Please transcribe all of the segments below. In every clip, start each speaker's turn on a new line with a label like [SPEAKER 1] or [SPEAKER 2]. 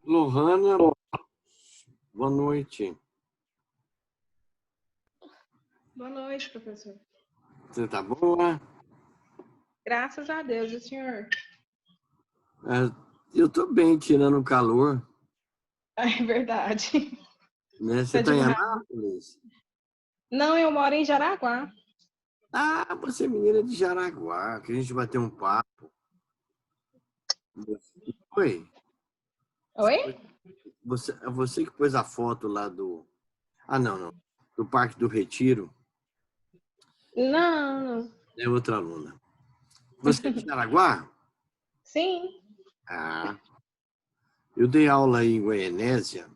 [SPEAKER 1] Lohana, boa noite.
[SPEAKER 2] Boa noite, professor.
[SPEAKER 1] Você tá boa?
[SPEAKER 2] Graças a Deus, e o senhor?
[SPEAKER 1] Eu tô bem, tirando o calor.
[SPEAKER 2] É verdade.
[SPEAKER 1] Né? Você
[SPEAKER 2] Tá
[SPEAKER 1] tá em
[SPEAKER 2] demais.
[SPEAKER 1] Anápolis?
[SPEAKER 2] Não, eu moro em Jaraguá.
[SPEAKER 1] Ah, você é menina de Jaraguá, que a gente vai ter um papo. Oi?
[SPEAKER 2] Oi?
[SPEAKER 1] Você que pôs a foto lá do... Ah, não. Do Parque do Retiro.
[SPEAKER 2] Não.
[SPEAKER 1] É outra aluna. Você é de Jaraguá?
[SPEAKER 2] Sim.
[SPEAKER 1] Ah, eu dei aula aí em Goianésia.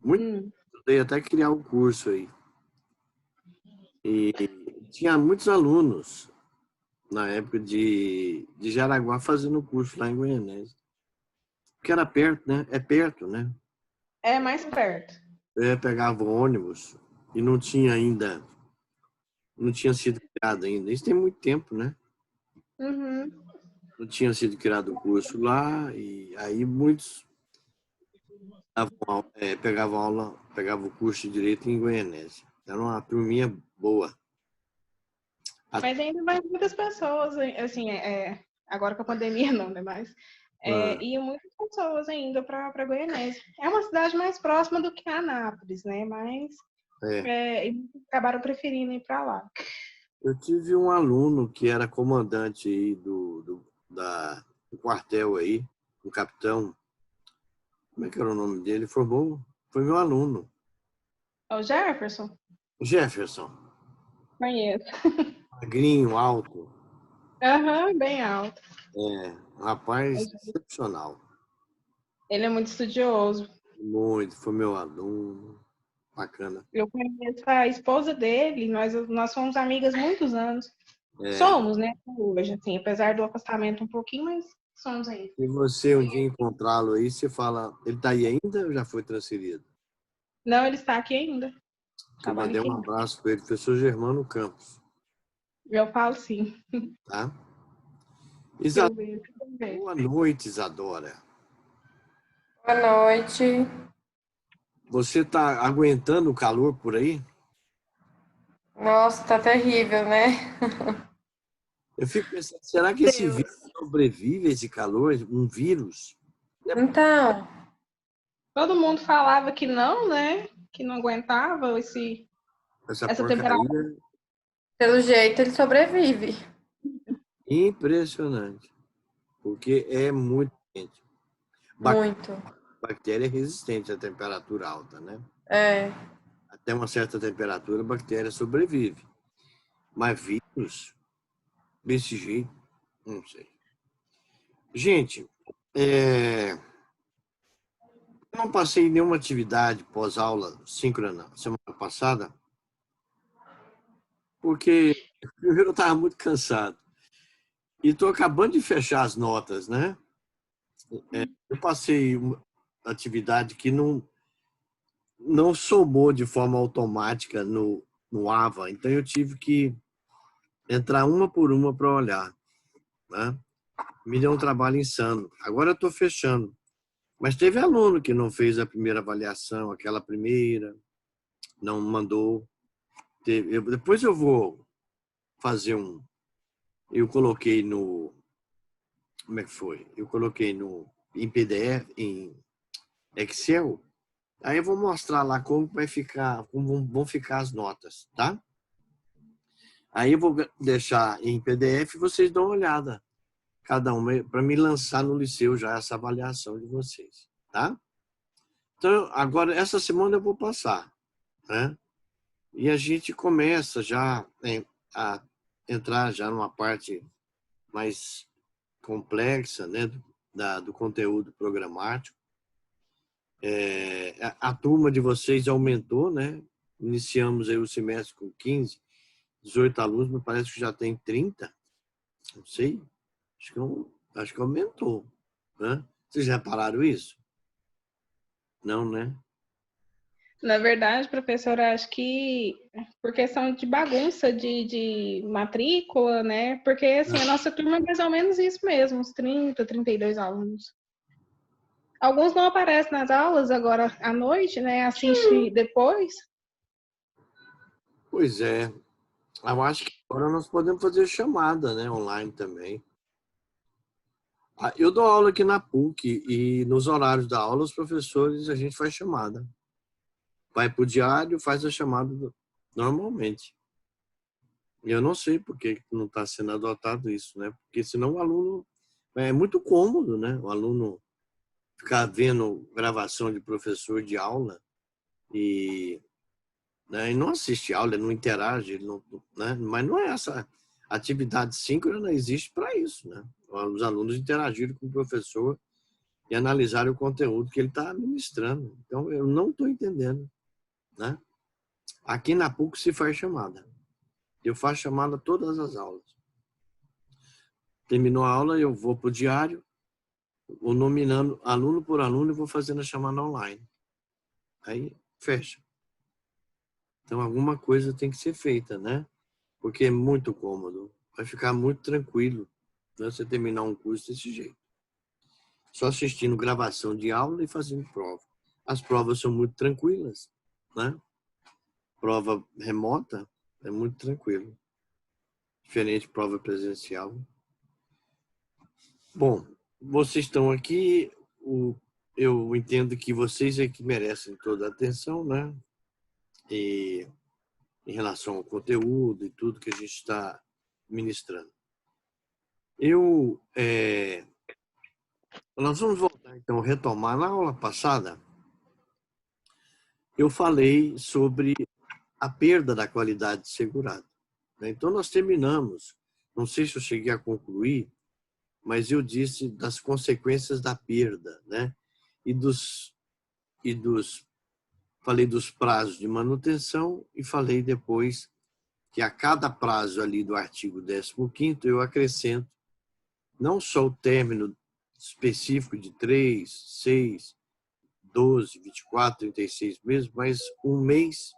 [SPEAKER 1] Muito,
[SPEAKER 2] Hum.
[SPEAKER 1] dei até criar um curso aí. E tinha muitos alunos na época de Jaraguá fazendo curso lá em Goianésia. Porque era perto, né? É perto, né?
[SPEAKER 2] É mais perto.
[SPEAKER 1] Pegava o ônibus e não tinha sido criado ainda. Isso tem muito tempo, né?
[SPEAKER 2] Uhum.
[SPEAKER 1] Não tinha sido criado o curso lá e aí muitos pegavam o curso de Direito em Goianésia. Era uma turminha boa.
[SPEAKER 2] Mas ainda vai muitas pessoas, assim, agora com a pandemia não, né? Mas
[SPEAKER 1] Ah,
[SPEAKER 2] iam muitas pessoas ainda para Goianésia. É uma cidade mais próxima do que Anápolis, né? Mas
[SPEAKER 1] é.
[SPEAKER 2] acabaram preferindo ir para lá.
[SPEAKER 1] Eu tive um aluno que era comandante aí do quartel aí, um capitão. Como é que era o nome dele? Foi meu aluno,
[SPEAKER 2] O Jefferson?
[SPEAKER 1] Jefferson.
[SPEAKER 2] Conheço.
[SPEAKER 1] Magrinho, alto.
[SPEAKER 2] Aham, bem alto.
[SPEAKER 1] Um rapaz excepcional.
[SPEAKER 2] Ele é muito estudioso.
[SPEAKER 1] Muito, foi meu aluno. Bacana.
[SPEAKER 2] Eu conheço a esposa dele, nós fomos amigas há muitos anos.
[SPEAKER 1] É,
[SPEAKER 2] Somos, né, hoje, assim, apesar do afastamento um pouquinho, mas somos ainda.
[SPEAKER 1] se você um dia encontrá-lo aí, você fala, ele está aí ainda ou já foi transferido?
[SPEAKER 2] Não, ele está aqui ainda.
[SPEAKER 1] Que eu
[SPEAKER 2] Trabalha
[SPEAKER 1] mandei
[SPEAKER 2] aqui
[SPEAKER 1] um
[SPEAKER 2] ainda.
[SPEAKER 1] abraço para ele, professor Germano Campos,
[SPEAKER 2] Eu falo sim.
[SPEAKER 1] tá?
[SPEAKER 2] Que
[SPEAKER 1] Isadora,
[SPEAKER 2] eu vejo.
[SPEAKER 1] boa noite, Isadora.
[SPEAKER 3] Boa noite.
[SPEAKER 1] Você está aguentando o calor por aí?
[SPEAKER 3] Nossa, tá terrível, né?
[SPEAKER 1] Eu fico pensando, será que esse vírus
[SPEAKER 2] Deus.
[SPEAKER 1] sobrevive a esse calor? Um vírus?
[SPEAKER 3] Então,
[SPEAKER 2] Todo mundo falava que não, né? Que não aguentava
[SPEAKER 1] Essa
[SPEAKER 2] essa temperatura.
[SPEAKER 1] porcaria
[SPEAKER 3] pelo jeito ele sobrevive.
[SPEAKER 1] é impressionante, porque é muito quente.
[SPEAKER 3] Muito.
[SPEAKER 1] Bactéria é resistente à temperatura alta, né?
[SPEAKER 3] É.
[SPEAKER 1] Até uma certa temperatura, a bactéria sobrevive. Mas vírus, desse jeito, não sei. Gente, eu não passei nenhuma atividade pós-aula síncrona semana passada, porque primeiro eu estava muito cansado. E estou acabando de fechar as notas, né? Eu passei uma atividade que não somou de forma automática no AVA, então eu tive que entrar uma por uma para olhar, né? Me deu um trabalho insano. Agora eu estou fechando. Mas teve aluno que não fez a primeira avaliação, aquela primeira, não mandou. Depois eu vou fazer um. Eu coloquei no. Como é que foi? Eu coloquei em PDF, em Excel. Aí eu vou mostrar lá como vai ficar, como vão ficar as notas, tá? Aí eu vou deixar em PDF e vocês dão uma olhada, cada uma, para me lançar no liceu já essa avaliação de vocês, tá? Então, agora, essa semana eu vou passar, né? E a gente começa já a entrar já numa parte mais complexa, né, do conteúdo programático. A turma de vocês aumentou, né? Iniciamos aí o semestre com 15, 18 alunos, mas parece que já tem 30, não sei. Acho que aumentou, né? Vocês repararam isso? Não, né?
[SPEAKER 2] Na verdade, professora, acho que por questão de bagunça de matrícula, né? Porque, assim, a nossa turma é mais ou menos isso mesmo, uns 30, 32 alunos. Alguns não aparecem nas aulas agora à noite, né? Assiste depois.
[SPEAKER 1] Pois é, eu acho que agora nós podemos fazer chamada, né, online também. Eu dou aula aqui na PUC e nos horários da aula, os professores, a gente faz chamada. Vai para o diário, faz a chamada normalmente. E eu não sei por que não está sendo adotado isso, né? Porque senão o aluno... É muito cômodo, né? O aluno ficar vendo gravação de professor de aula e, né, e não assiste aula, ele não interage, ele não, né? Mas não é essa atividade síncrona, existe para isso, né? Os alunos interagirem com o professor e analisarem o conteúdo que ele está ministrando. Então, eu não estou entendendo, né? Aqui na PUC se faz chamada. Eu faço chamada todas as aulas. Terminou a aula, eu vou para o diário, vou nominando aluno por aluno e vou fazendo a chamada online. Aí, fecha. Então, alguma coisa tem que ser feita, né? Porque é muito cômodo. Vai ficar muito tranquilo, né? Você terminar um curso desse jeito. Só assistindo gravação de aula e fazendo prova. As provas são muito tranquilas, né? Prova remota é muito tranquilo. Diferente de prova presencial. Bom, vocês estão aqui, eu entendo que vocês é que merecem toda a atenção, né? E em relação ao conteúdo e tudo que a gente está ministrando. Nós vamos voltar, então, retomar. Na aula passada, eu falei sobre a perda da qualidade segurada, né? Então, nós terminamos, não sei se eu cheguei a concluir, mas eu disse das consequências da perda, né? Falei dos prazos de manutenção e falei depois que a cada prazo ali do artigo 15º eu acrescento não só o término específico de 3, 6, 12, 24, 36 meses, mas 1 mês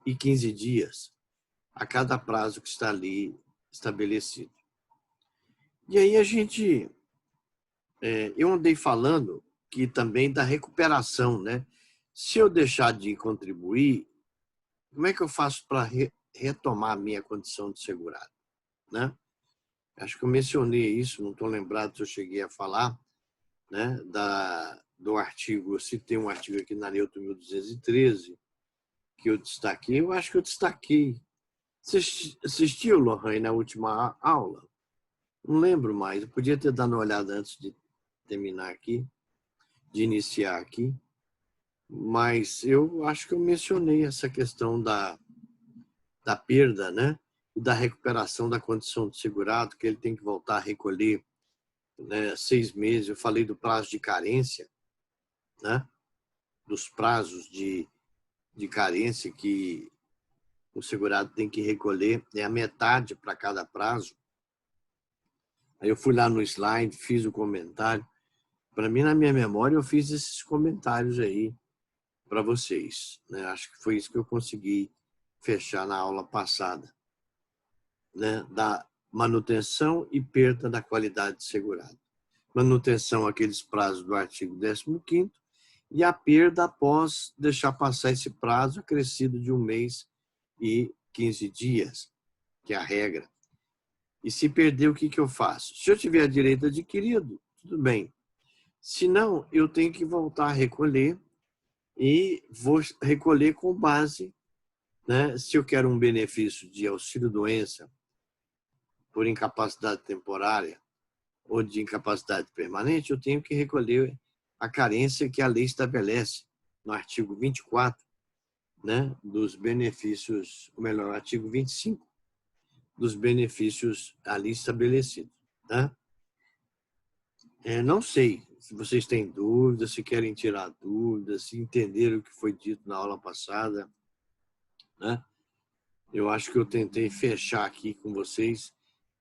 [SPEAKER 1] e 15 dias a cada prazo que está ali estabelecido. E aí eu andei falando que também da recuperação, né? Se eu deixar de contribuir, como é que eu faço para retomar a minha condição de segurado, né? Acho que eu mencionei isso, não estou lembrado se eu cheguei a falar, né? Do artigo, eu citei um artigo aqui na Lei 8.213, que eu destaquei, eu acho que eu destaquei. Você assistiu, Lohane, na última aula? Não lembro mais, eu podia ter dado uma olhada antes de terminar aqui, de iniciar aqui, mas eu acho que eu mencionei essa questão da perda, né? E da recuperação da condição de segurado, que ele tem que voltar a recolher, né, 6 meses. Eu falei do prazo de carência, né? Dos prazos de carência que o segurado tem que recolher, é a metade para cada prazo. Aí eu fui lá no slide, fiz o comentário. Para mim, na minha memória, eu fiz esses comentários aí para vocês, né? Acho que foi isso que eu consegui fechar na aula passada, né? Da manutenção e perda da qualidade segurada. Manutenção, aqueles prazos do artigo 15º, e a perda após deixar passar esse prazo acrescido de 1 mês e 15 dias, que é a regra. E se perder, o que eu faço? Se eu tiver direito adquirido, tudo bem. Se não, eu tenho que voltar a recolher e vou recolher com base, né? Se eu quero um benefício de auxílio-doença por incapacidade temporária ou de incapacidade permanente, eu tenho que recolher a carência que a lei estabelece no artigo 24, né, dos benefícios, ou melhor, artigo 25, dos benefícios ali estabelecidos, né? Não sei se vocês têm dúvidas, se querem tirar dúvidas, se entenderam o que foi dito na aula passada, né? Eu acho que eu tentei fechar aqui com vocês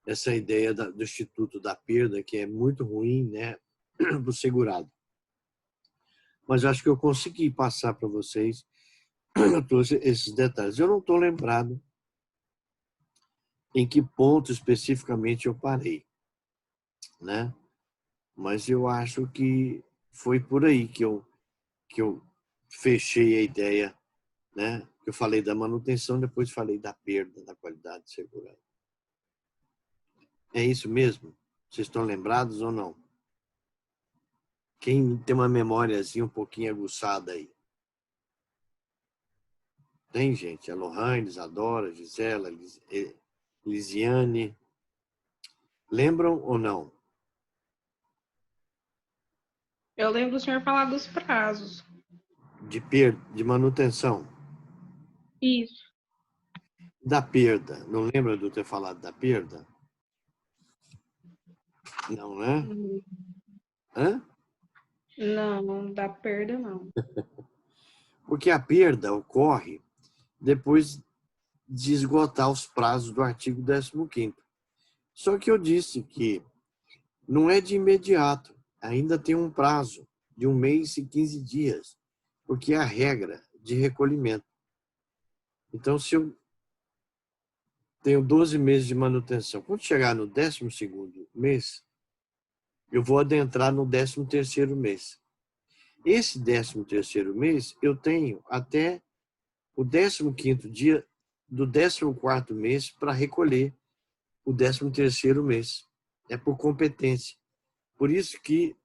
[SPEAKER 1] essa ideia do Instituto da Perda, que é muito ruim, né, do segurado. Mas acho que eu consegui passar para vocês todos esses detalhes. Eu não estou lembrado em que ponto especificamente eu parei, né? Mas eu acho que foi por aí que eu fechei a ideia, né? Eu falei da manutenção, depois falei da perda da qualidade segurada. É isso mesmo? Vocês estão lembrados ou não? Quem tem uma memóriazinha um pouquinho aguçada aí? Tem, gente? A Lohane, Isadora, Gisela, Lisiane. Lembram ou não?
[SPEAKER 2] Eu lembro do senhor falar dos prazos.
[SPEAKER 1] De manutenção.
[SPEAKER 2] Isso.
[SPEAKER 1] Da perda. Não lembra de eu ter falado da perda? Não, né? Hã?
[SPEAKER 2] Não, da perda não.
[SPEAKER 1] Porque a perda ocorre depois de esgotar os prazos do artigo 15º. Só que eu disse que não é de imediato, ainda tem um prazo de 1 mês e 15 dias, porque é a regra de recolhimento. Então, se eu tenho 12 meses de manutenção, quando chegar no 12º mês, eu vou adentrar no 13º mês. Esse 13º mês, eu tenho até o 15º dia do 14º mês para recolher o 13º mês. É por competência. Por isso que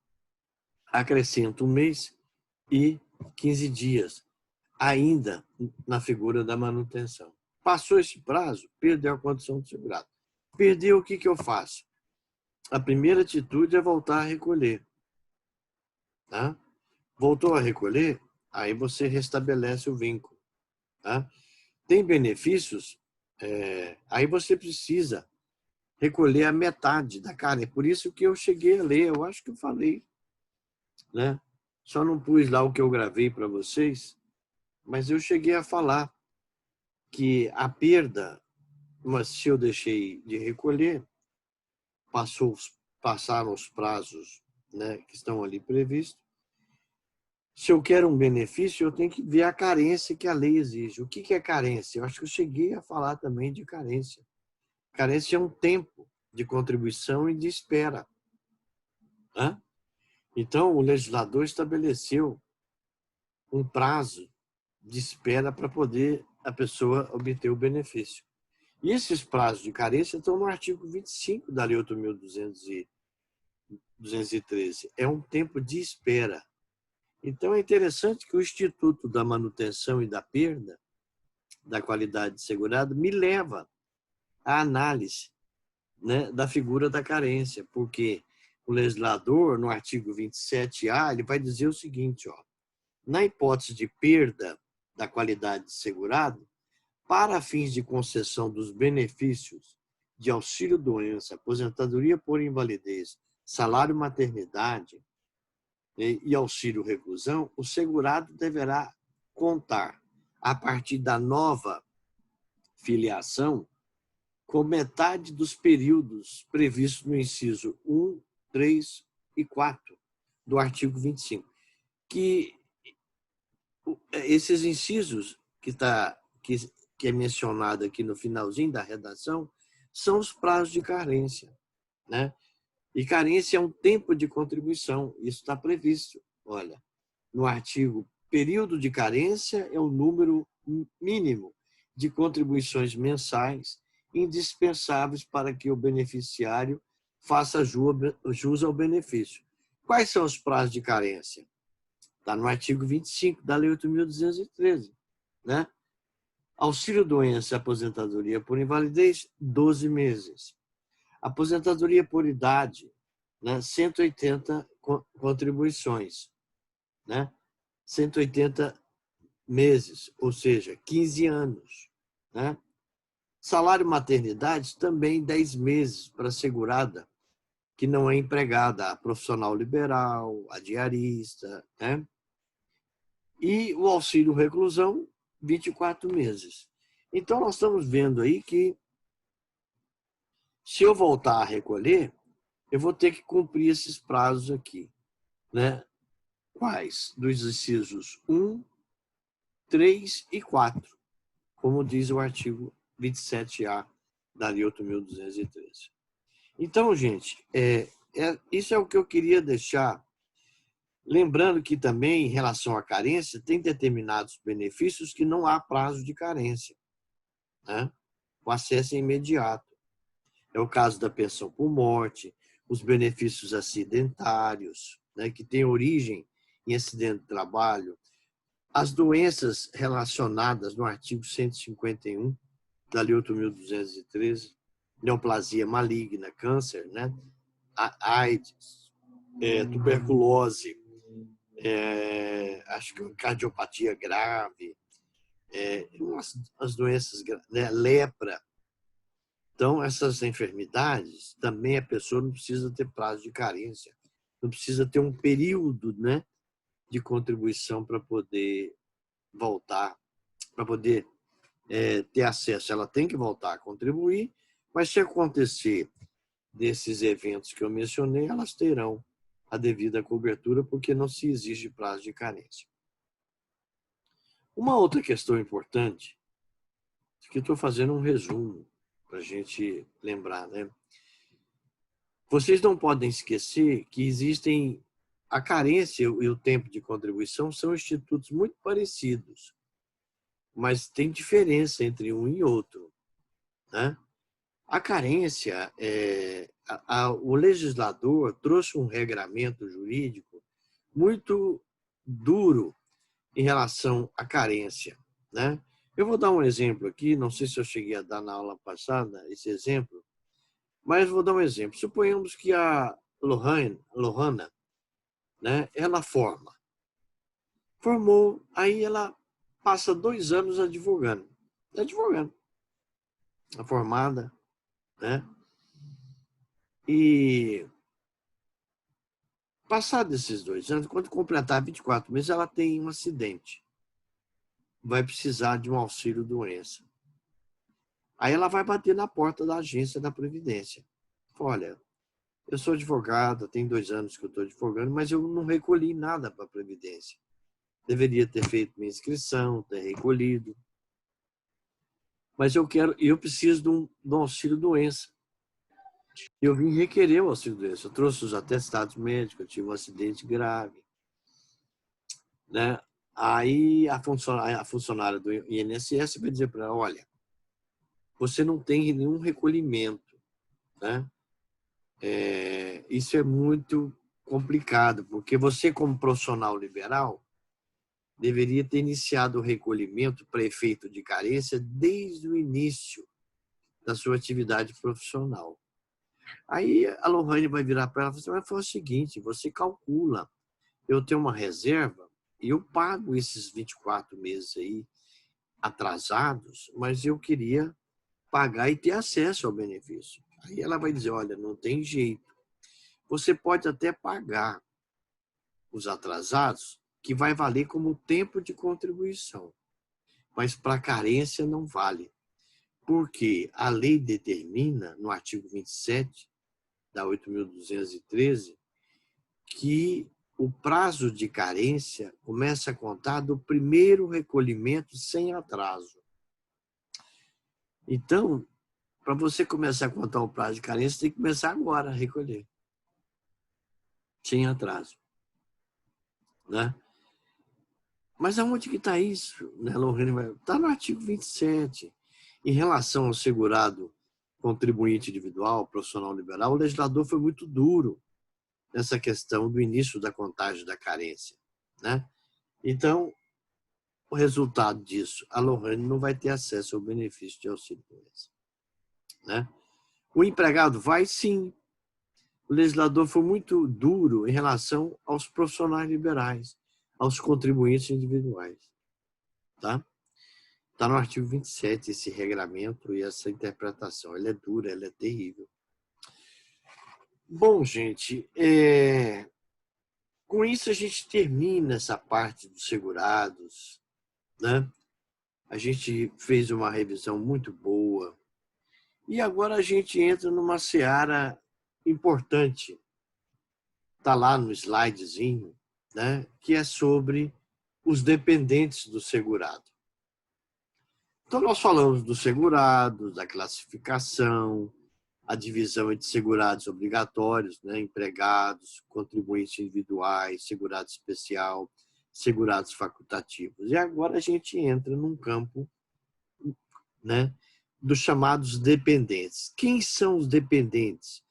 [SPEAKER 1] acrescento 1 mês e 15 dias, ainda na figura da manutenção. Passou esse prazo, perdeu a condição de segurado. Perdeu, o que eu faço? A primeira atitude é voltar a recolher. Tá? Voltou a recolher, aí você restabelece o vínculo. Tá? Tem benefícios, aí você precisa recolher a metade da carne. É por isso que eu cheguei a ler, eu acho que eu falei, né? Só não pus lá o que eu gravei para vocês, mas eu cheguei a falar que a perda, mas se eu deixei de recolher, passaram os prazos, né, que estão ali previstos. Se eu quero um benefício, eu tenho que ver a carência que a lei exige. O que é carência? Eu acho que eu cheguei a falar também de carência. Carência é um tempo de contribuição e de espera. Né? Então, o legislador estabeleceu um prazo de espera para poder a pessoa obter o benefício. E esses prazos de carência estão no artigo 25 da Lei 8.213. É um tempo de espera. Então, é interessante que o Instituto da Manutenção e da Perda da Qualidade Segurada me leva à análise, né, da figura da carência, porque o legislador, no artigo 27A, ele vai dizer o seguinte, ó, na hipótese de perda da qualidade segurada, para fins de concessão dos benefícios de auxílio-doença, aposentadoria por invalidez, salário-maternidade e auxílio-reclusão, o segurado deverá contar, a partir da nova filiação, com metade dos períodos previstos no inciso 1, 3 e 4 do artigo 25. Que esses incisos que é mencionado aqui no finalzinho da redação são os prazos de carência, né? E carência é um tempo de contribuição, isso está previsto. Olha, no artigo, período de carência é o número mínimo de contribuições mensais indispensáveis para que o beneficiário faça jus ao benefício. Quais são os prazos de carência? Está no artigo 25 da Lei 8.213, né? Auxílio-doença e aposentadoria por invalidez, 12 meses. Aposentadoria por idade, né? 180 contribuições, né? 180 meses, ou seja, 15 anos, né? Salário maternidade, também 10 meses para a segurada, que não é empregada, a profissional liberal, a diarista, né? E o auxílio reclusão, 24 meses. Então, nós estamos vendo aí que, se eu voltar a recolher, eu vou ter que cumprir esses prazos aqui, né? Quais? Dos incisos 1, 3 e 4, como diz o artigo 27A da Lei 8.213. Então, gente, isso é o que eu queria deixar Lembrando que também, em relação à carência, tem determinados benefícios que não há prazo de carência, né? O acesso é imediato. É o caso da pensão por morte, os benefícios acidentários, né, que têm origem em acidente de trabalho, as doenças relacionadas no artigo 151 da Lei 8.213, neoplasia maligna, câncer, né, a AIDS, tuberculose, acho que cardiopatia grave, as doenças, né, lepra. Então, essas enfermidades, também a pessoa não precisa ter prazo de carência, não precisa ter um período, né, de contribuição para poder voltar, para poder ter acesso. Ela tem que voltar a contribuir, mas se acontecer desses eventos que eu mencionei, elas terão a devida cobertura, porque não se exige prazo de carência. Uma outra questão importante, que estou fazendo um resumo para a gente lembrar, né? Vocês não podem esquecer que existem a carência e o tempo de contribuição são institutos muito parecidos, mas tem diferença entre um e outro, né? A carência, o legislador trouxe um regramento jurídico muito duro em relação à carência, né? Eu vou dar um exemplo aqui, não sei se eu cheguei a dar na aula passada esse exemplo, mas vou dar um exemplo. Suponhamos que a Lohana, né, ela formou, aí ela passa 2 anos advogando. Advogando. A formada, né? E passados esses 2 anos, quando completar 24 meses, ela tem um acidente. Vai precisar de um auxílio-doença. Aí ela vai bater na porta da agência da Previdência. Olha, eu sou advogada, tem 2 anos que eu estou advogando, mas eu não recolhi nada para a Previdência. Deveria ter feito minha inscrição, ter recolhido. Mas eu preciso de um auxílio-doença. Eu vim requerer o auxílio-doença. Eu trouxe os atestados médicos, eu tive um acidente grave, né? Aí a funcionária do INSS vai dizer para ela, olha, você não tem nenhum recolhimento, né? Isso é muito complicado, porque você, como profissional liberal, deveria ter iniciado o recolhimento para efeito de carência desde o início da sua atividade profissional. Aí a Lohane vai virar para ela e falar, o seguinte, você calcula, eu tenho uma reserva e eu pago esses 24 meses aí atrasados, mas eu queria pagar e ter acesso ao benefício. Aí ela vai dizer, olha, não tem jeito. Você pode até pagar os atrasados, que vai valer como tempo de contribuição, mas para carência não vale. Porque a lei determina, no artigo 27 da 8.213, que o prazo de carência começa a contar do primeiro recolhimento sem atraso. Então, para você começar a contar o prazo de carência, tem que começar agora a recolher, sem atraso, né? Mas aonde que está isso, né, Lorena? Está no artigo 27. Em relação ao segurado contribuinte individual, profissional liberal, o legislador foi muito duro nessa questão do início da contagem da carência, né? Então, o resultado disso, a Lohane não vai ter acesso ao benefício de auxílio-doença, né? O empregado vai, sim. O legislador foi muito duro em relação aos profissionais liberais, aos contribuintes individuais, tá? Está no artigo 27 esse regramento e essa interpretação. Ela é dura, ela é terrível. Bom, gente, com isso a gente termina essa parte dos segurados, né? A gente fez uma revisão muito boa e agora a gente entra numa seara importante. Está lá no slidezinho, né? Que é sobre os dependentes do segurado. Então, nós falamos dos segurados, da classificação, a divisão entre segurados obrigatórios, né, empregados, contribuintes individuais, segurado especial, segurados facultativos. E agora a gente entra num campo, né, dos chamados dependentes. Quem são os dependentes?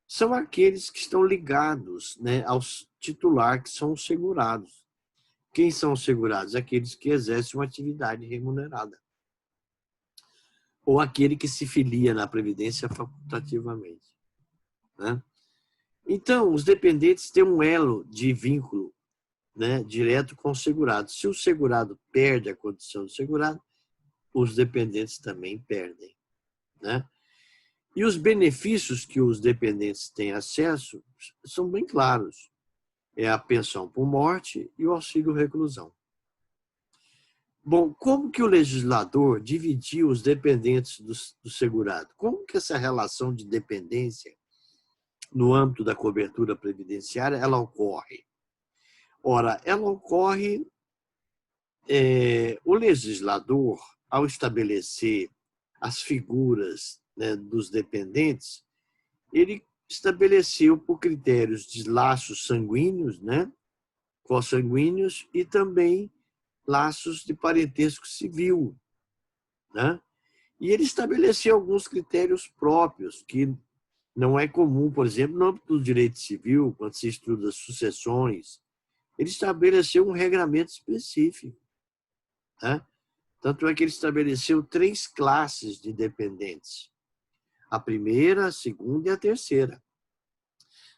[SPEAKER 1] São aqueles que estão ligados, né, aos titulares, que são os segurados. Quem são os segurados? Aqueles que exercem uma atividade remunerada. Ou aquele que se filia na Previdência facultativamente, né? Então, os dependentes têm um elo de vínculo, né, direto com o segurado. Se o segurado perde a condição de segurado, os dependentes também perdem, né? E os benefícios que os dependentes têm acesso são bem claros. É a pensão por morte e o auxílio reclusão. Bom, como que o legislador dividiu os dependentes do segurado? Como que essa relação de dependência no âmbito da cobertura previdenciária ela ocorre? Ora, ela ocorre, o legislador, ao estabelecer as figuras, né, dos dependentes, ele estabeleceu por critérios de laços sanguíneos, né, consanguíneos, e também laços de parentesco civil, né? E ele estabeleceu alguns critérios próprios, que não é comum, por exemplo, no âmbito do direito civil, quando se estuda sucessões, ele estabeleceu um regramento específico, né? Tanto é que ele estabeleceu 3 classes de dependentes: a primeira, a segunda e a terceira.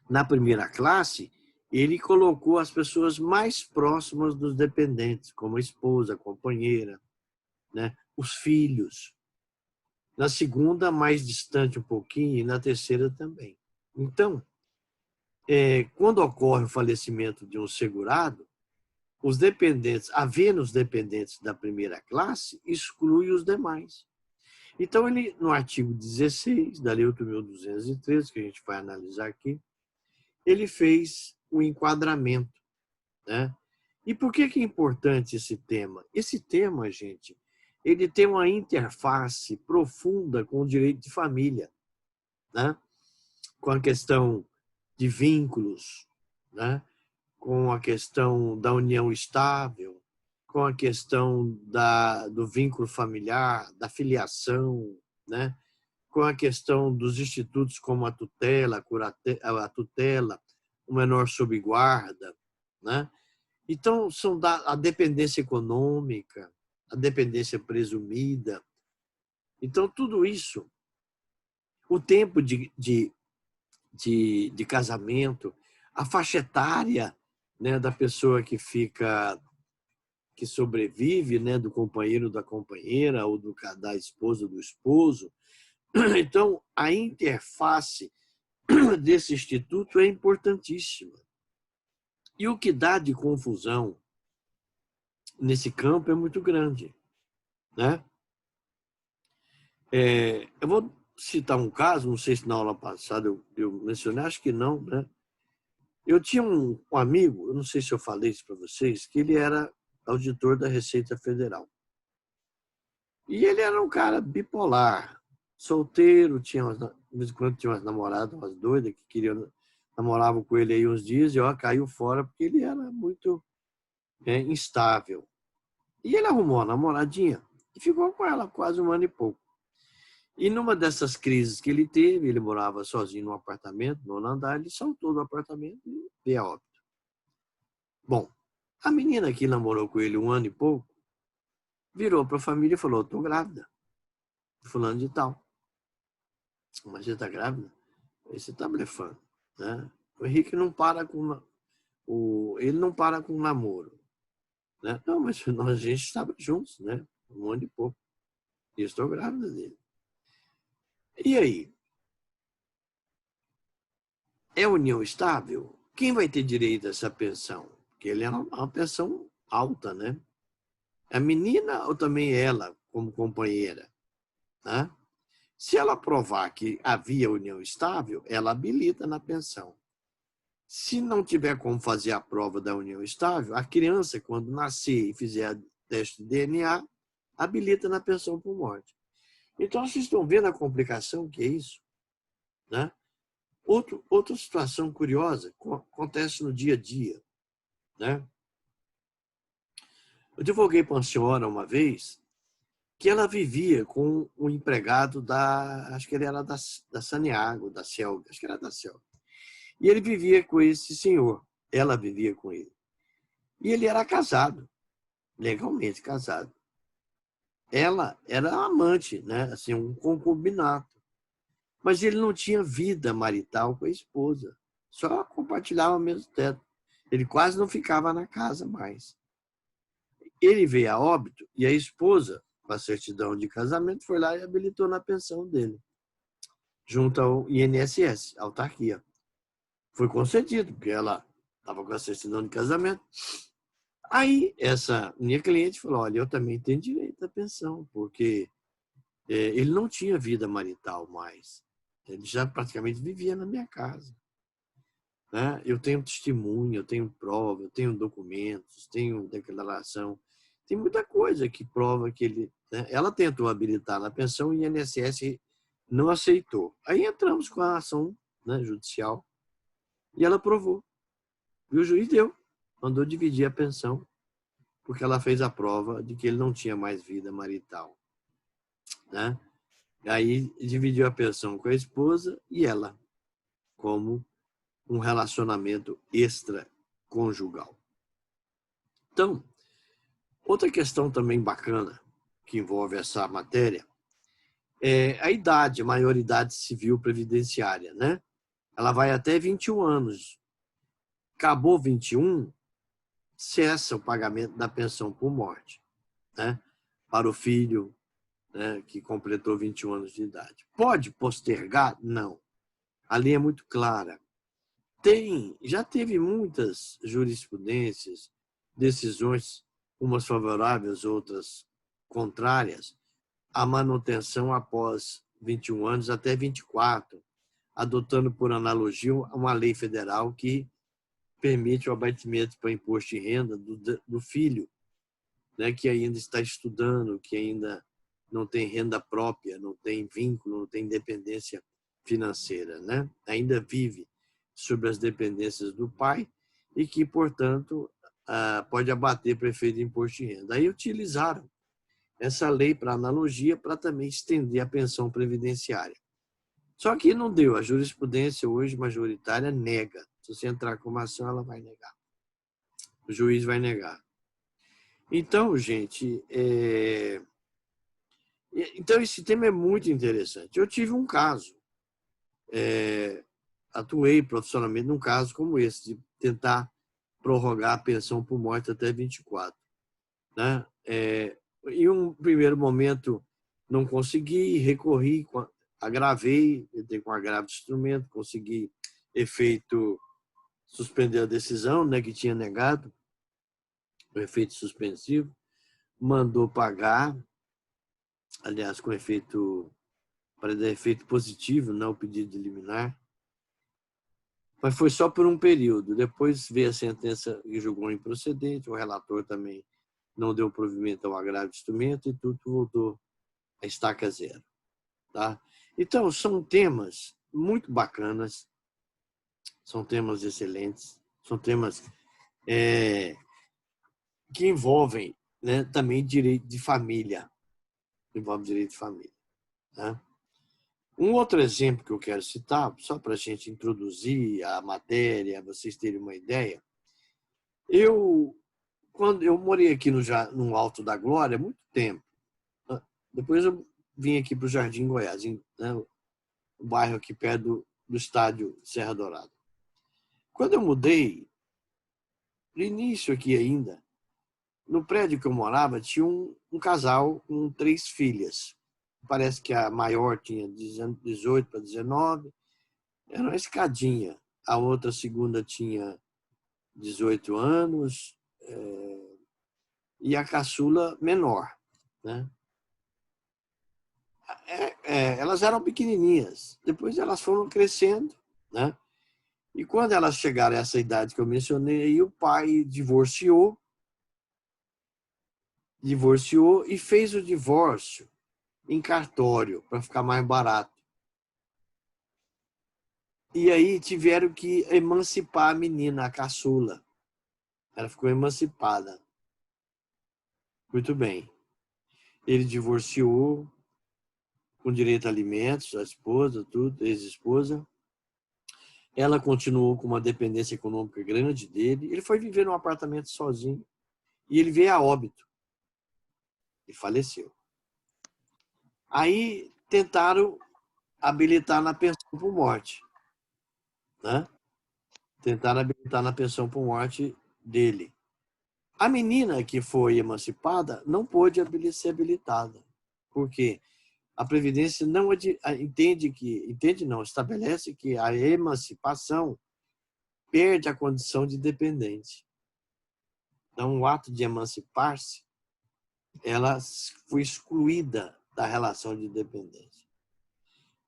[SPEAKER 1] Na primeira classe, ele colocou as pessoas mais próximas dos dependentes, como a esposa, a companheira, né, os filhos. Na segunda, mais distante um pouquinho, e na terceira também. Então, quando ocorre o falecimento de um segurado, os dependentes, havendo os dependentes da primeira classe, exclui os demais. Então, ele, no artigo 16 da Lei 8.213, que a gente vai analisar aqui, ele fez o enquadramento, né? E por que é importante esse tema? Esse tema, gente, ele tem uma interface profunda com o direito de família, né? Com a questão de vínculos, né? Com a questão da união estável, com a questão do vínculo familiar, da filiação, né? Com a questão dos institutos como a tutela, o menor sob guarda, né? Então, são a dependência econômica, a dependência presumida. Então, tudo isso, o tempo de casamento, a faixa etária, né, da pessoa que sobrevive, né, do companheiro, da companheira, ou da esposa, do esposo. Então, a interface desse instituto é importantíssima. E o que dá de confusão nesse campo é muito grande, né? Eu vou citar um caso, não sei se na aula passada eu mencionei, acho que não, né? Eu tinha um amigo, eu não sei se eu falei isso para vocês, que ele era auditor da Receita Federal. E ele era um cara bipolar, solteiro, de vez em quando tinha umas namoradas, umas doidas que namoravam com ele aí uns dias e caiu fora porque ele era muito instável. E ele arrumou uma namoradinha e ficou com ela quase 1 ano e pouco. E numa dessas crises que ele teve, ele morava sozinho num apartamento, no 9º andar, ele saltou do apartamento e veio a óbito. Bom, a menina que namorou com ele 1 ano e pouco virou para a família e falou: "Estou grávida, fulano de tal." "Mas você está grávida?" "Aí você está blefando, né? O Henrique não para ele não para com o namoro, né?" "Não, mas a gente estava juntos, né? 1 ano e pouco. E eu estou grávida dele." E aí? É união estável? Quem vai ter direito a essa pensão? Porque ele é uma pensão alta, né? A menina ou também ela, como companheira, né? Se ela provar que havia união estável, ela habilita na pensão. Se não tiver como fazer a prova da união estável, a criança, quando nascer e fizer teste de DNA, habilita na pensão por morte. Então, vocês estão vendo a complicação que é isso? né? Outra situação curiosa acontece no dia a dia, né? Eu divulguei para uma senhora uma vez que ela vivia com um empregado acho que ele era da Saneago, da Celg, acho que era da Celg. E ele vivia com esse senhor, ela vivia com ele. E ele era casado, legalmente casado. Ela era amante, né? Assim, um concubinato. Mas ele não tinha vida marital com a esposa. Só compartilhava o mesmo teto. Ele quase não ficava na casa mais. Ele veio a óbito e a esposa, com a certidão de casamento, foi lá e habilitou na pensão dele, junto ao INSS, autarquia. Foi concedido, porque ela estava com a certidão de casamento. Aí, essa minha cliente falou, olha, eu também tenho direito à pensão, porque ele não tinha vida marital mais. Ele já praticamente vivia na minha casa. Né? Eu tenho testemunho, eu tenho prova, eu tenho documentos, tenho declaração. Tem muita coisa que prova que ele... Né? Ela tentou habilitar na pensão e o INSS não aceitou. Aí entramos com a ação, né, judicial e ela aprovou. E o juiz deu, mandou dividir a pensão, porque ela fez a prova de que ele não tinha mais vida marital. Né? Aí dividiu a pensão com a esposa e ela, como um relacionamento extraconjugal. Então, outra questão também bacana que envolve essa matéria é a idade, a maioridade civil previdenciária, né? Ela vai até 21 anos. Acabou 21, cessa o pagamento da pensão por morte, né? Para o filho, né, que completou 21 anos de idade. Pode postergar? Não. A lei é muito clara. Já teve muitas jurisprudências, decisões, umas favoráveis, outras contrárias, à manutenção após 21 anos até 24, adotando por analogia uma lei federal que permite o abatimento para imposto de renda do filho, né, que ainda está estudando, que ainda não tem renda própria, não tem vínculo, não tem independência financeira, né? Ainda vive sobre as dependências do pai e que, portanto, pode abater para efeito de imposto de renda. Aí utilizaram essa lei para analogia para também estender a pensão previdenciária. Só que não deu. A jurisprudência hoje majoritária nega. Se você entrar com uma ação, ela vai negar. O juiz vai negar. Então, gente, então esse tema é muito interessante. Eu tive um caso, atuei profissionalmente num caso como esse, de tentar prorrogar a pensão por morte até 24. Né? Em um primeiro momento não consegui, recorri, agravei, entrei com agravo de instrumento, consegui efeito suspender a decisão, né, que tinha negado o efeito suspensivo, mandou pagar, aliás, com efeito, para dar efeito positivo, não o pedido de liminar, mas foi só por um período. Depois veio a sentença e julgou improcedente, o relator também não deu provimento ao agravo de instrumento e tudo voltou a estaca zero. Tá? Então, são temas muito bacanas, são temas excelentes, são temas que envolvem, né, também direito de família. Envolve direito de família. Né? Um outro exemplo que eu quero citar, só para a gente introduzir a matéria, vocês terem uma ideia, quando eu morei aqui no Alto da Glória há muito tempo. Depois eu vim aqui para o Jardim Goiás, né, o bairro aqui perto do estádio Serra Dourada. Quando eu mudei, no início aqui ainda, no prédio que eu morava, tinha um casal com 3 filhas. Parece que a maior tinha 18 para 19, era uma escadinha. A outra, segunda, tinha 18 anos, e a caçula menor. Né? Elas eram pequenininhas. Depois elas foram crescendo, né? E quando elas chegaram a essa idade que eu mencionei, o pai divorciou e fez o divórcio em cartório para ficar mais barato. E aí tiveram que emancipar a menina, a caçula. Ela ficou emancipada. Muito bem. Ele divorciou, com direito a alimentos, a esposa, tudo, ex-esposa. Ela continuou com uma dependência econômica grande dele. Ele foi viver num apartamento sozinho. E ele veio a óbito. E faleceu. Aí tentaram habilitar na pensão por morte. Né? Tentaram habilitar na pensão por morte dele. A menina que foi emancipada não pôde ser habilitada. Por quê? A Previdência não estabelece que a emancipação perde a condição de dependente. Então, o ato de emancipar-se, ela foi excluída da relação de dependência.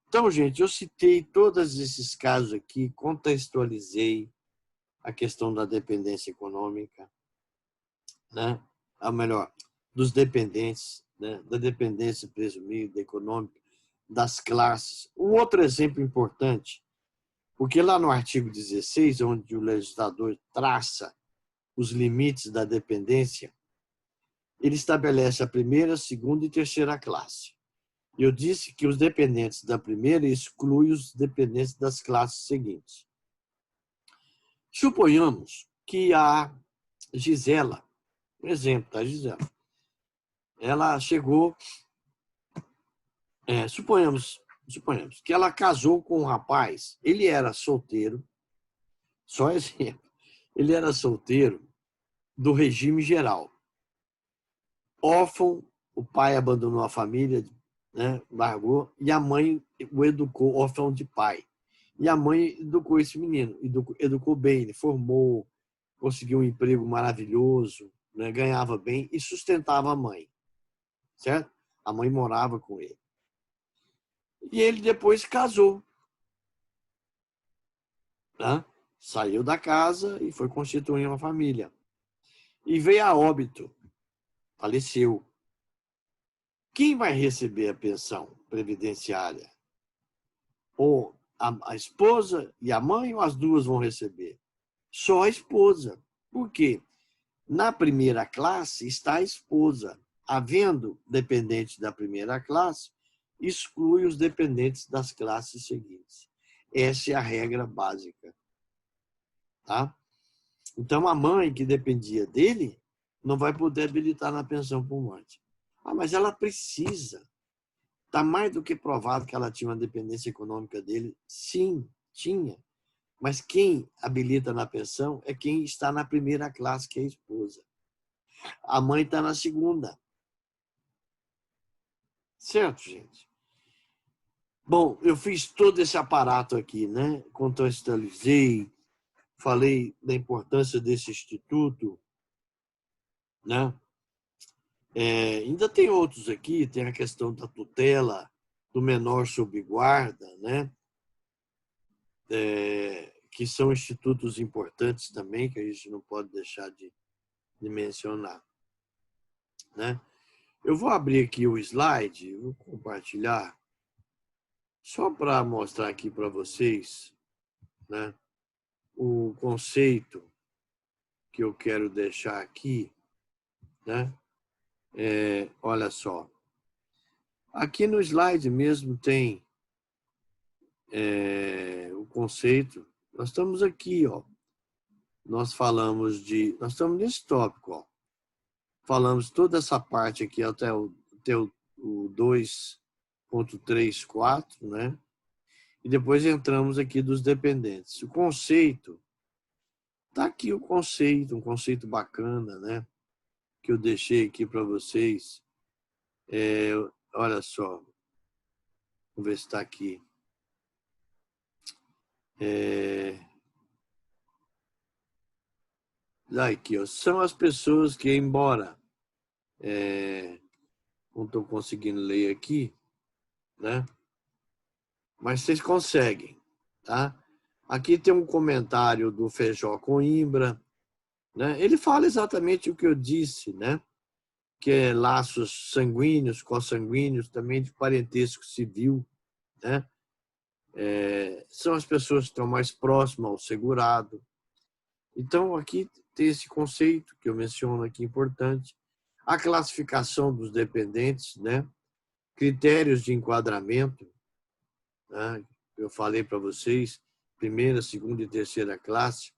[SPEAKER 1] Então, gente, eu citei todos esses casos aqui, contextualizei a questão da dependência econômica, né? Ou melhor, dos dependentes, né? Da dependência presumida econômica, das classes. Um outro exemplo importante, porque lá no artigo 16, onde o legislador traça os limites da dependência, ele estabelece a primeira, segunda e terceira classe. Eu disse que os dependentes da primeira excluem os dependentes das classes seguintes. Suponhamos que a Gisela, um exemplo, tá, Gisela? Ela chegou, suponhamos que ela casou com um rapaz, ele era solteiro, só exemplo, ele era solteiro do regime geral. Órfão, o pai abandonou a família, né, largou, e a mãe o educou, órfão de pai. E a mãe educou esse menino, educou bem, ele formou, conseguiu um emprego maravilhoso, né, ganhava bem e sustentava a mãe, certo? A mãe morava com ele. E ele depois casou. Né? Saiu da casa e foi constituir uma família. E veio a óbito, faleceu. Quem vai receber a pensão previdenciária? Ou a esposa e a mãe, ou as duas vão receber? Só a esposa. Por quê? Na primeira classe está a esposa. Havendo dependente da primeira classe, exclui os dependentes das classes seguintes. Essa é a regra básica. Tá? Então, a mãe que dependia dele não vai poder habilitar na pensão por morte. Ah, mas ela precisa. Está mais do que provado que ela tinha uma dependência econômica dele. Sim, tinha. Mas quem habilita na pensão é quem está na primeira classe, que é a esposa. A mãe está na segunda. Certo, gente? Bom, eu fiz todo esse aparato aqui, né? Contextualizei, falei da importância desse instituto, né? Ainda tem outros aqui, tem a questão da tutela do menor sob guarda, né? Que são institutos importantes também, que a gente não pode deixar de mencionar, né? Eu vou abrir aqui o slide, vou compartilhar, só para mostrar aqui para vocês, né, o conceito que eu quero deixar aqui, né? Olha só. Aqui no slide mesmo tem o conceito. Nós estamos aqui, ó. Nós estamos nesse tópico, ó. Falamos toda essa parte aqui até o 2.34, né? E depois entramos aqui dos dependentes. O conceito, tá aqui o conceito, um conceito bacana, né? Que eu deixei aqui para vocês. Olha só. Vamos ver se está aqui. Aqui, ó, são as pessoas que, embora não estou conseguindo ler aqui, né? Mas vocês conseguem, tá? Aqui tem um comentário do Feijó Coimbra, né? Ele fala exatamente o que eu disse, né? Que é laços sanguíneos, consanguíneos, também de parentesco civil, né? São as pessoas que estão mais próximas ao segurado. Então, aqui tem esse conceito que eu menciono aqui, importante. A classificação dos dependentes, né? Critérios de enquadramento, né? Eu falei para vocês, primeira, segunda e terceira classe.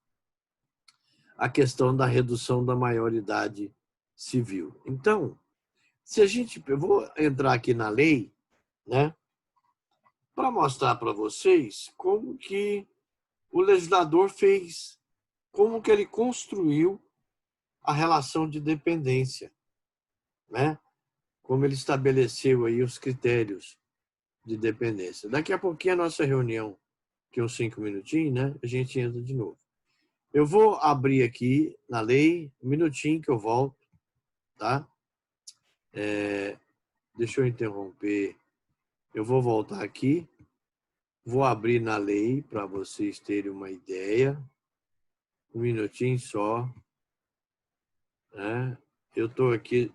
[SPEAKER 1] A questão da redução da maioridade civil. Então, eu vou entrar aqui na lei, né? Para mostrar para vocês como que o legislador fez, como que ele construiu a relação de dependência, né? Como ele estabeleceu aí os critérios de dependência. Daqui a pouquinho a nossa reunião, que é uns 5 minutinhos, né? A gente entra de novo. Eu vou abrir aqui na lei, um minutinho que eu volto, tá? Deixa eu interromper. Eu vou voltar aqui, vou abrir na lei para vocês terem uma ideia. Um minutinho só. Né? Eu estou aqui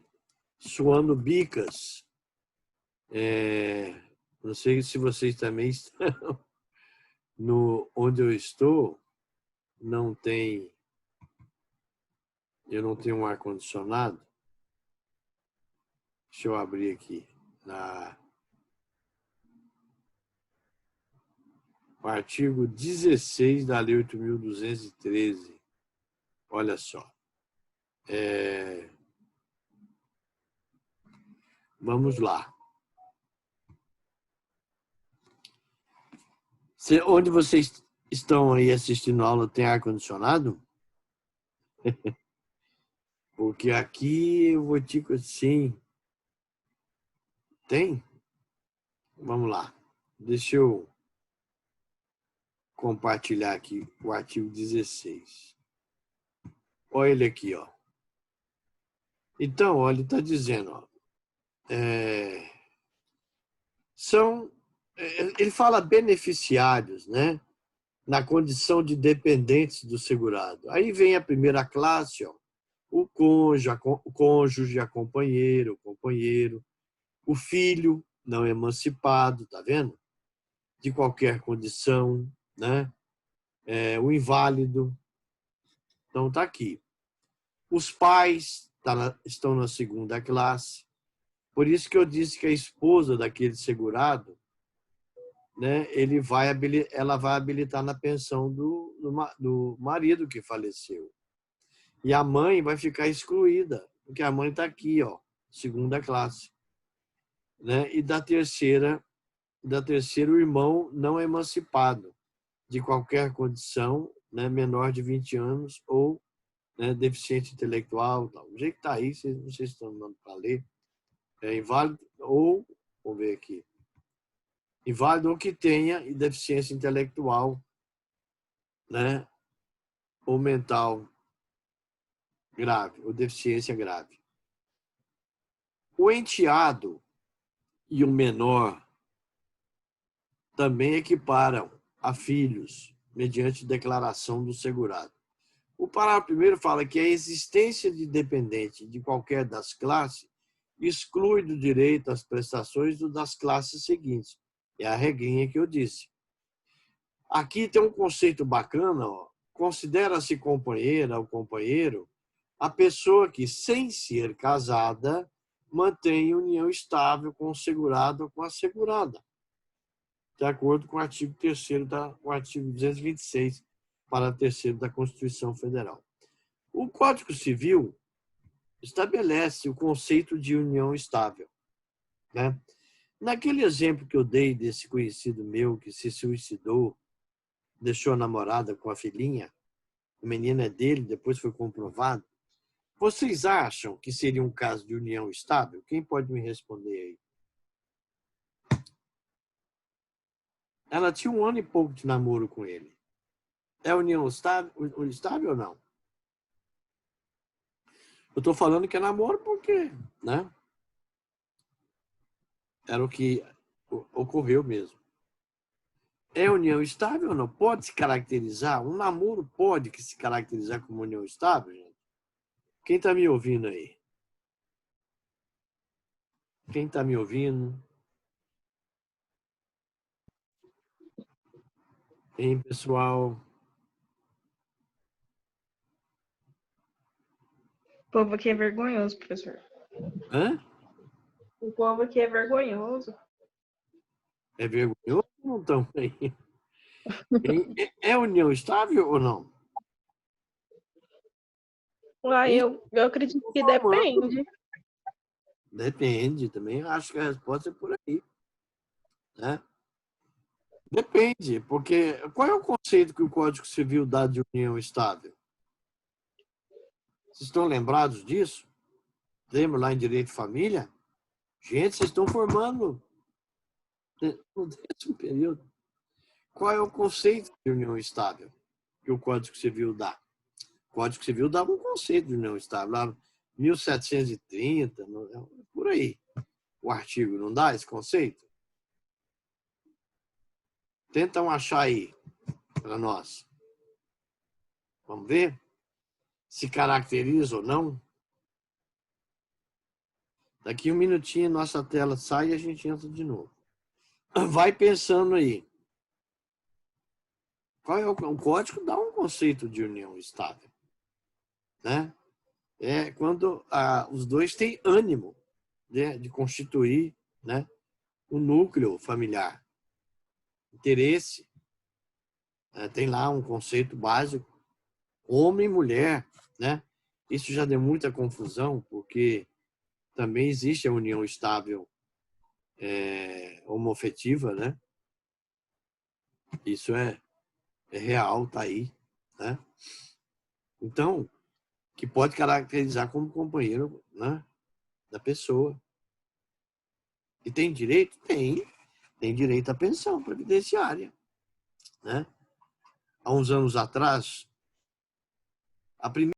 [SPEAKER 1] suando bicas. Não sei se vocês também estão. Onde eu estou, eu não tenho um ar-condicionado. Deixa eu abrir aqui. O artigo 16 da Lei 8.213. Olha só. Vamos lá. Onde vocês estão aí assistindo a aula tem ar-condicionado? Porque aqui eu vou te... Sim. Tem? Vamos lá. Deixa eu compartilhar aqui o artigo 16. Olha ele aqui, ó. Então, olha, ele está dizendo, ó, ele fala beneficiários, né? Na condição de dependentes do segurado. Aí vem a primeira classe, ó, o cônjuge, a companheiro, o companheiro, o filho não emancipado, tá vendo? De qualquer condição, né? O inválido. Então, tá aqui. Os pais estão na segunda classe. Por isso que eu disse que a esposa daquele segurado, né, ela vai habilitar na pensão do marido que faleceu. E a mãe vai ficar excluída, porque a mãe está aqui, ó, segunda classe. Né? E da terceira, o irmão não emancipado, de qualquer condição, né, menor de 20 anos ou, né, deficiente intelectual. Tal. O jeito que está aí, vocês estão dando para ler, é inválido ou, vamos ver aqui, inválido ou que tenha deficiência intelectual, né, ou mental grave, ou deficiência grave. O enteado e o menor também equiparam a filhos, mediante declaração do segurado. O parágrafo primeiro fala que a existência de dependente de qualquer das classes exclui do direito às prestações das classes seguintes. É a regrinha que eu disse. Aqui tem um conceito bacana, ó. Considera-se companheira ou companheiro a pessoa que, sem ser casada, mantém união estável com o segurado ou com a segurada, de acordo com o artigo 3º o artigo 226, parágrafo 3º da Constituição Federal. O Código Civil estabelece o conceito de união estável, né? Naquele exemplo que eu dei desse conhecido meu que se suicidou, deixou a namorada com a filhinha, a menina é dele, depois foi comprovado. Vocês acham que seria um caso de união estável? Quem pode me responder aí? Ela tinha 1 ano e pouco de namoro com ele. É união estável ou não? Eu estou falando que é namoro porque, né? Era o que ocorreu mesmo. É união estável ou não? Pode se caracterizar? Um namoro pode se caracterizar como união estável, gente? Quem está me ouvindo aí? Quem está me ouvindo? Hein, pessoal?
[SPEAKER 2] O povo aqui é vergonhoso, professor.
[SPEAKER 1] Hã?
[SPEAKER 2] O povo aqui é vergonhoso.
[SPEAKER 1] É vergonhoso ou não estão aí? Hein? É união estável ou não?
[SPEAKER 2] Uai, eu acredito que depende.
[SPEAKER 1] Depende, também acho que a resposta é por aí, né? Depende, porque qual é o conceito que o Código Civil dá de união estável? Vocês estão lembrados disso? Lembra lá em Direito de Família? Gente, vocês estão formando no 10º período. Qual é o conceito de união estável que o Código Civil dá? O Código Civil dava um conceito de união estável, lá 1730, por aí. O artigo não dá esse conceito? Tentam achar aí para nós. Vamos ver se caracteriza ou não. Daqui um minutinho nossa tela sai e a gente entra de novo. Vai pensando aí. Qual é o código? Dá um conceito de união estável, né? É quando os dois têm ânimo, né, de constituir, né, o núcleo familiar, interesse. Tem lá um conceito básico, homem e mulher, né? Isso já deu muita confusão, porque também existe a união estável homoafetiva, né? Isso é real, tá aí, né? Então, que pode caracterizar como companheiro, né, da pessoa. E tem direito? Tem direito à pensão previdenciária, né? Há uns anos atrás, a primeira